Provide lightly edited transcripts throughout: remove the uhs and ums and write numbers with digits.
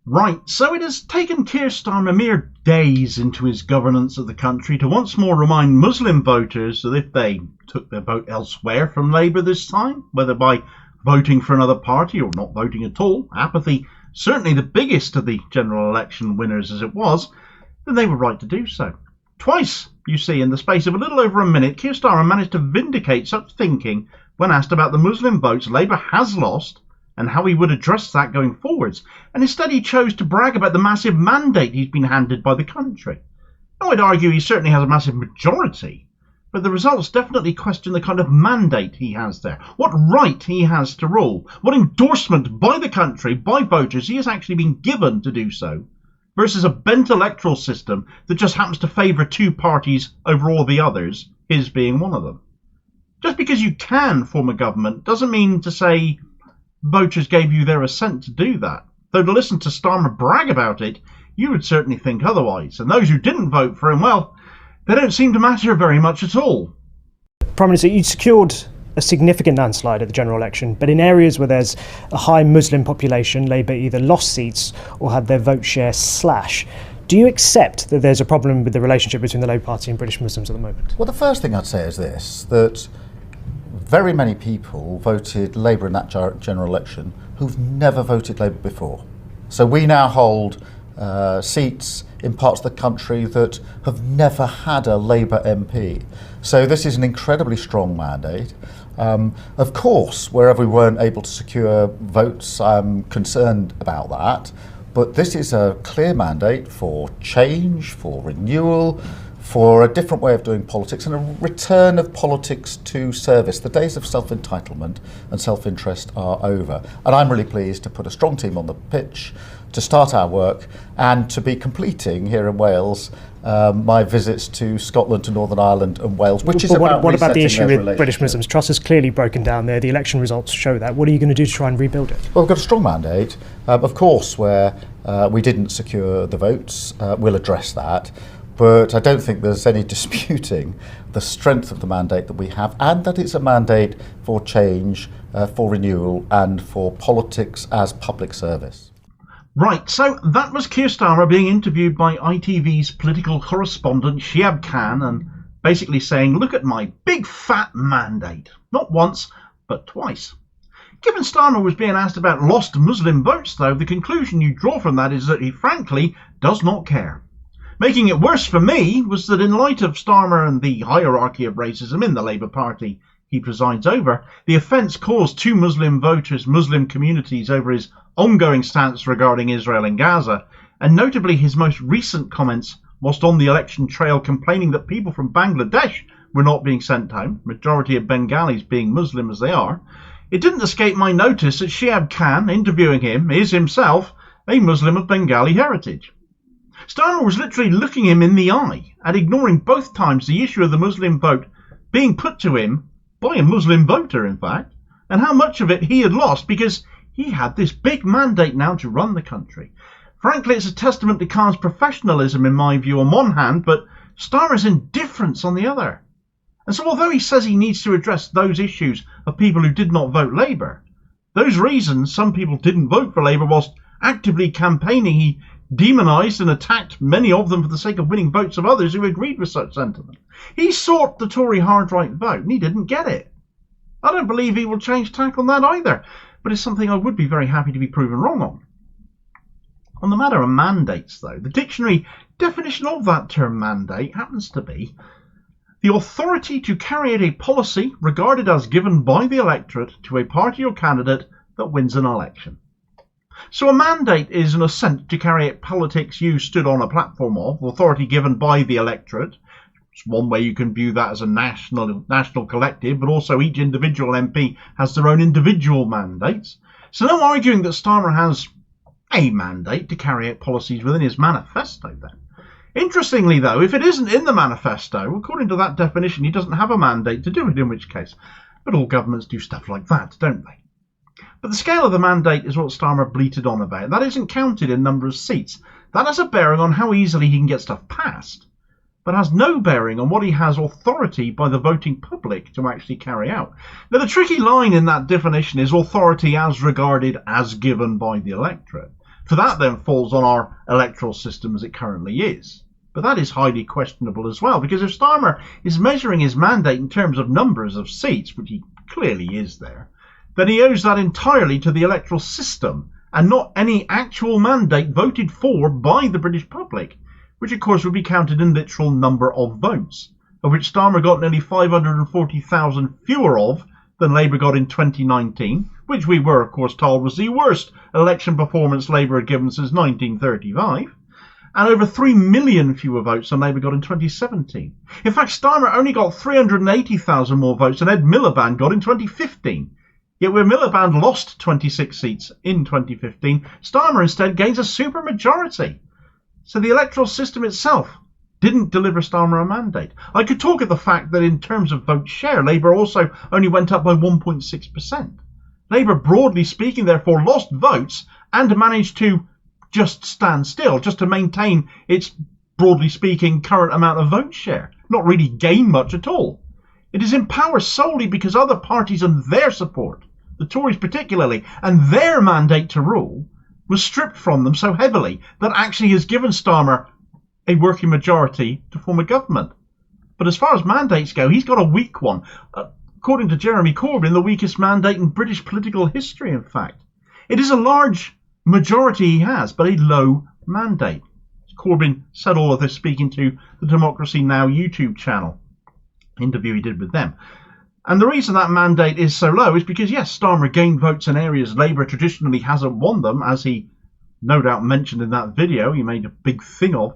Right, so it has taken Keir Starmer mere days into his governance of the country to once more remind Muslim voters that if they took their vote elsewhere from Labour this time, whether by voting for another party or not voting at all, apathy, certainly the biggest of the general election winners as it was, then they were right to do so. Twice, you see, in the space of a little over a minute, Keir Starmer managed to vindicate such thinking when asked about the Muslim votes Labour has lost and how he would address that going forwards, and instead he chose to brag about the massive mandate he's been handed by the country. Now, I'd argue he certainly has a massive majority, but the results definitely question the kind of mandate he has there, what right he has to rule, what endorsement by the country, by voters, he has actually been given to do so, versus a bent electoral system that just happens to favour two parties over all the others, his being one of them. Just because you can form a government doesn't mean to say voters gave you their assent to do that. Though to listen to Starmer brag about it, you would certainly think otherwise. And those who didn't vote for him, well, they don't seem to matter very much at all. Prime Minister, you secured a significant landslide at the general election, but in areas where there's a high Muslim population, Labour either lost seats or had their vote share slash. Do you accept that there's a problem with the relationship between the Labour Party and British Muslims at the moment? Well, the first thing I'd say is this, that very many people voted Labour in that general election who've never voted Labour before. So we now hold seats in parts of the country that have never had a Labour MP. So this is an incredibly strong mandate. Of course, wherever we weren't able to secure votes, I'm concerned about that. But this is a clear mandate for change, for renewal, for a different way of doing politics and a return of politics to service. The days of self-entitlement and self-interest are over. And I'm really pleased to put a strong team on the pitch to start our work and to be completing here in Wales my visits to Scotland, to Northern Ireland and Wales, which is about what about the issue with relations. British Muslims? Trust has clearly broken down there. The election results show that. What are you going to do to try and rebuild it? Well, we've got a strong mandate. Of course, where we didn't secure the votes, we'll address that. But I don't think there's any disputing the strength of the mandate that we have, and that it's a mandate for change, for renewal, and for politics as public service. Right, so that was Keir Starmer being interviewed by ITV's political correspondent Shiab Khan and basically saying, look at my big fat mandate. Not once, but twice. Given Starmer was being asked about lost Muslim votes, though, the conclusion you draw from that is that he frankly does not care. Making it worse for me was that in light of Starmer and the hierarchy of racism in the Labour Party he presides over, the offence caused to Muslim voters, Muslim communities over his ongoing stance regarding Israel and Gaza, and notably his most recent comments whilst on the election trail complaining that people from Bangladesh were not being sent home, majority of Bengalis being Muslim as they are, it didn't escape my notice that Shiab Khan, interviewing him, is himself a Muslim of Bengali heritage. Starmer was literally looking him in the eye and ignoring both times the issue of the Muslim vote being put to him by a Muslim voter, in fact, and how much of it he had lost because he had this big mandate now to run the country. Frankly, it's a testament to Khan's professionalism, in my view, on one hand, but Starmer's indifference on the other. And so although he says he needs to address those issues of people who did not vote Labour, those reasons some people didn't vote for Labour whilst actively campaigning, he demonised and attacked many of them for the sake of winning votes of others who agreed with such sentiment. He sought the Tory hard-right vote and he didn't get it. I don't believe he will change tack on that either, but it's something I would be very happy to be proven wrong on. On the matter of mandates, though, the dictionary definition of that term mandate happens to be the authority to carry out a policy regarded as given by the electorate to a party or candidate that wins an election. So a mandate is an assent to carry out politics you stood on a platform of, authority given by the electorate. It's one way you can view that as a national collective, but also each individual MP has their own individual mandates. So no arguing that Starmer has a mandate to carry out policies within his manifesto then. Interestingly though, if it isn't in the manifesto, according to that definition he doesn't have a mandate to do it, in which case. But all governments do stuff like that, don't they? But the scale of the mandate is what Starmer bleated on about. That isn't counted in number of seats. That has a bearing on how easily he can get stuff passed, but has no bearing on what he has authority by the voting public to actually carry out. Now, the tricky line in that definition is authority as regarded as given by the electorate. For that then falls on our electoral system as it currently is. But that is highly questionable as well, because if Starmer is measuring his mandate in terms of numbers of seats, which he clearly is there, then he owes that entirely to the electoral system and not any actual mandate voted for by the British public, which of course would be counted in literal number of votes, of which Starmer got nearly 540,000 fewer of than Labour got in 2019, which we were of course told was the worst election performance Labour had given since 1935, and over 3 million fewer votes than Labour got in 2017. In fact, Starmer only got 380,000 more votes than Ed Miliband got in 2015. Yet where Miliband lost 26 seats in 2015, Starmer instead gains a supermajority. So the electoral system itself didn't deliver Starmer a mandate. I could talk of the fact that in terms of vote share, Labour also only went up by 1.6%. Labour, broadly speaking, therefore, lost votes and managed to just stand still, just to maintain its, broadly speaking, current amount of vote share, not really gain much at all. It is in power solely because other parties and their support, the Tories particularly, and their mandate to rule was stripped from them so heavily that actually has given Starmer a working majority to form a government. But as far as mandates go, he's got a weak one. According to Jeremy Corbyn, the weakest mandate in British political history, in fact. It is a large majority he has, but a low mandate. Corbyn said all of this speaking to the Democracy Now! YouTube channel interview he did with them. And the reason that mandate is so low is because, yes, Starmer gained votes in areas Labour traditionally hasn't won them, as he no doubt mentioned in that video he made a big thing of,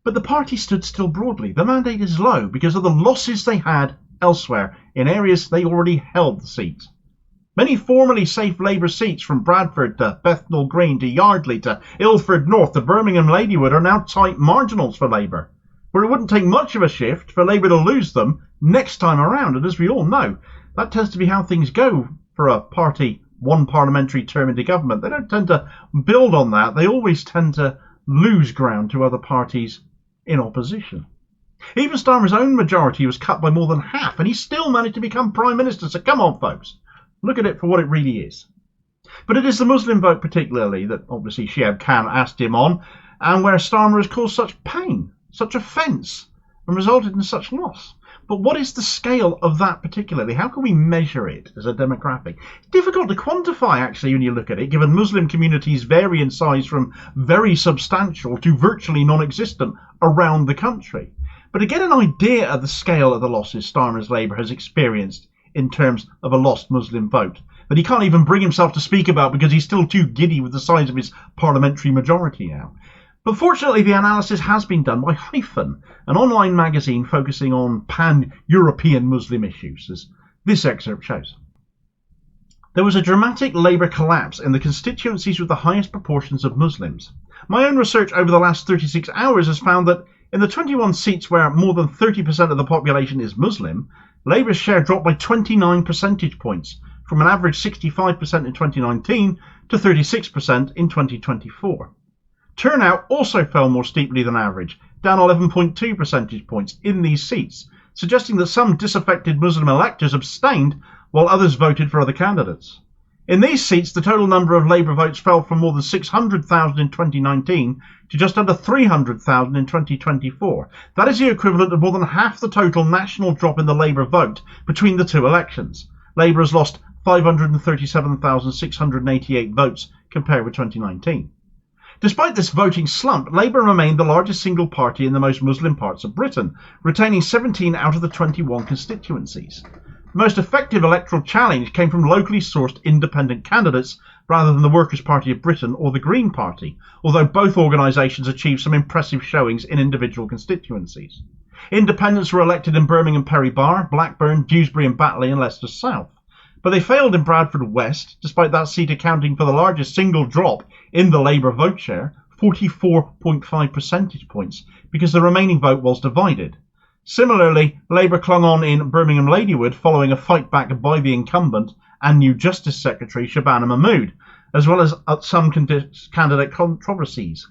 but the party stood still broadly. The mandate is low because of the losses they had elsewhere in areas they already held the seats. Many formerly safe Labour seats from Bradford to Bethnal Green to Yardley to Ilford North to Birmingham Ladywood are now tight marginals for Labour, where it wouldn't take much of a shift for Labour to lose them next time around. And as we all know, that tends to be how things go for a party one parliamentary term into government. They don't tend to build on that. They always tend to lose ground to other parties in opposition. Even Starmer's own majority was cut by more than half, and he still managed to become Prime Minister. So come on, folks. Look at it for what it really is. But it is the Muslim vote particularly that obviously Shihab Khan asked him on, and where Starmer has caused such pain, such offence, and resulted in such loss. But what is the scale of that particularly? How can we measure it as a demographic? Difficult to quantify, actually, when you look at it, given Muslim communities vary in size from very substantial to virtually non-existent around the country. But to get an idea of the scale of the losses Starmer's Labour has experienced in terms of a lost Muslim vote, that he can't even bring himself to speak about because he's still too giddy with the size of his parliamentary majority now. But fortunately, the analysis has been done by Hyphen, an online magazine focusing on pan-European Muslim issues, as this excerpt shows. There was a dramatic Labour collapse in the constituencies with the highest proportions of Muslims. My own research over the last 36 hours has found that in the 21 seats where more than 30% of the population is Muslim, Labour's share dropped by 29 percentage points, from an average 65% in 2019 to 36% in 2024. Turnout also fell more steeply than average, down 11.2 percentage points in these seats, suggesting that some disaffected Muslim electors abstained while others voted for other candidates. In these seats, the total number of Labour votes fell from more than 600,000 in 2019 to just under 300,000 in 2024. That is the equivalent of more than half the total national drop in the Labour vote between the two elections. Labour has lost 537,688 votes compared with 2019. Despite this voting slump, Labour remained the largest single party in the most Muslim parts of Britain, retaining 17 out of the 21 constituencies. The most effective electoral challenge came from locally sourced independent candidates rather than the Workers' Party of Britain or the Green Party, although both organisations achieved some impressive showings in individual constituencies. Independents were elected in Birmingham Perry Barr, Blackburn, Dewsbury and Batley and Leicester South. But they failed in Bradford West, despite that seat accounting for the largest single drop in the Labour vote share, 44.5 percentage points, because the remaining vote was divided. Similarly, Labour clung on in Birmingham Ladywood following a fight back by the incumbent and new Justice Secretary Shabana Mahmood, as well as some candidate controversies.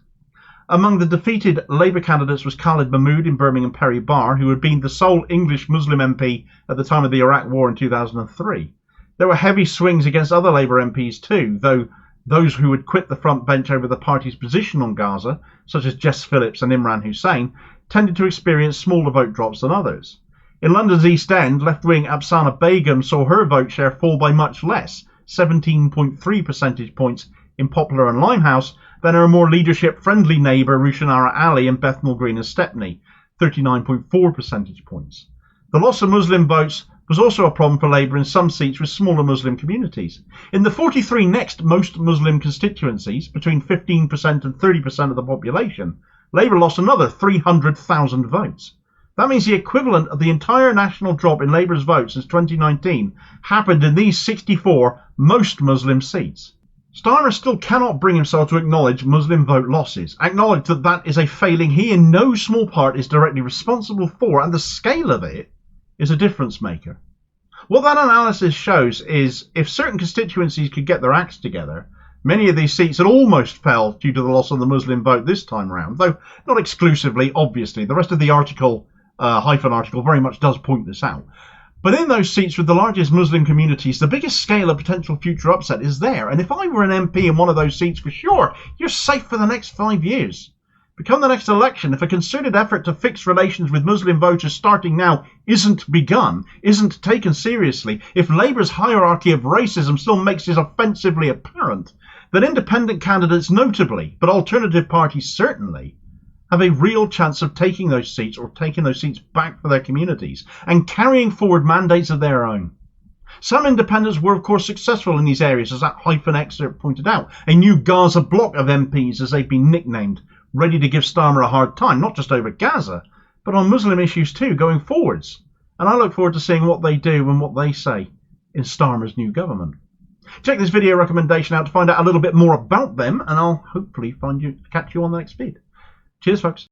Among the defeated Labour candidates was Khalid Mahmood in Birmingham Perry Barr, who had been the sole English Muslim MP at the time of the Iraq War in 2003. There were heavy swings against other Labour MPs too, though Those who would quit the front bench over the party's position on Gaza, such as Jess Phillips and Imran Hussein, tended to experience smaller vote drops than others. In London's East End, left-wing Afsana Begum saw her vote share fall by much less, 17.3 percentage points in Poplar and Limehouse, than her more leadership-friendly neighbour Rushanara Ali in Bethnal Green and Stepney, 39.4 percentage points. The loss of Muslim votes was also a problem for Labour in some seats with smaller Muslim communities. In the 43 next most Muslim constituencies, between 15% and 30% of the population, Labour lost another 300,000 votes. That means the equivalent of the entire national drop in Labour's votes since 2019 happened in these 64 most Muslim seats. Starmer still cannot bring himself to acknowledge Muslim vote losses, acknowledge that that is a failing he in no small part is directly responsible for, and the scale of it is a difference maker. What that analysis shows is if certain constituencies could get their acts together, many of these seats had almost fell due to the loss of the Muslim vote this time round, though not exclusively, obviously. The rest of the article, hyphen article, very much does point this out. But in those seats with the largest Muslim communities, the biggest scale of potential future upset is there. And if I were an MP in one of those seats, for sure, you're safe for the next 5 years. Become the next election, if a concerted effort to fix relations with Muslim voters starting now isn't begun, isn't taken seriously, if Labour's hierarchy of racism still makes it offensively apparent, then independent candidates notably, but alternative parties certainly, have a real chance of taking those seats or taking those seats back for their communities and carrying forward mandates of their own. Some independents were of course successful in these areas, as that hyphen excerpt pointed out, a new Gaza bloc of MPs as they've been nicknamed, ready to give Starmer a hard time, not just over Gaza, but on Muslim issues too, going forwards. And I look forward to seeing what they do and what they say in Starmer's new government. Check this video recommendation out to find out a little bit more about them, and I'll hopefully catch you on the next feed. Cheers, folks.